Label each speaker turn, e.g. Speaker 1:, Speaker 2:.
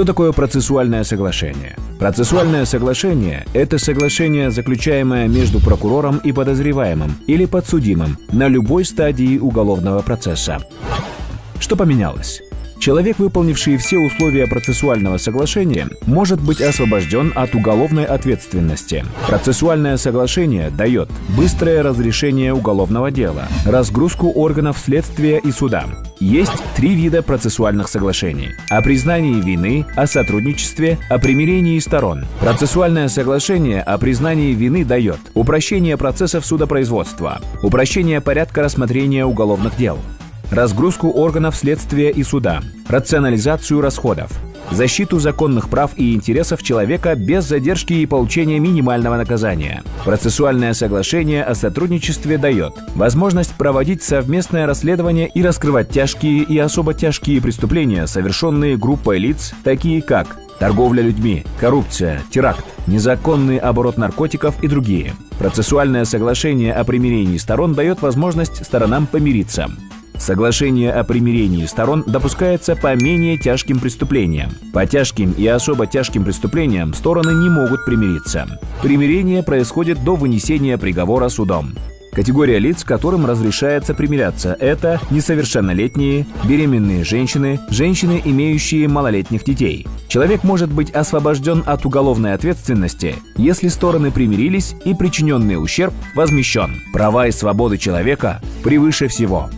Speaker 1: Что такое процессуальное соглашение? Процессуальное соглашение – это соглашение, заключаемое между прокурором и подозреваемым или подсудимым на любой стадии уголовного процесса. Что поменялось? Человек, выполнивший все условия процессуального соглашения, может быть освобожден от уголовной ответственности. Процессуальное соглашение дает быстрое разрешение уголовного дела, разгрузку органов следствия и суда. Есть 3 вида процессуальных соглашений: о признании вины, о сотрудничестве, о примирении сторон. Процессуальное соглашение о признании вины дает упрощение процессов судопроизводства, упрощение порядка рассмотрения уголовных дел, разгрузку органов следствия и суда, рационализацию расходов, защиту законных прав и интересов человека без задержки и получения минимального наказания. Процессуальное соглашение о сотрудничестве дает возможность проводить совместное расследование и раскрывать тяжкие и особо тяжкие преступления, совершенные группой лиц, такие как торговля людьми, коррупция, теракт, незаконный оборот наркотиков и другие. Процессуальное соглашение о примирении сторон дает возможность сторонам помириться. Соглашение о примирении сторон допускается по менее тяжким преступлениям. По тяжким и особо тяжким преступлениям стороны не могут примириться. Примирение происходит до вынесения приговора судом. Категория лиц, которым разрешается примиряться, это несовершеннолетние, беременные женщины, женщины, имеющие малолетних детей. Человек может быть освобожден от уголовной ответственности, если стороны примирились и причиненный ущерб возмещен. Права и свободы человека превыше всего.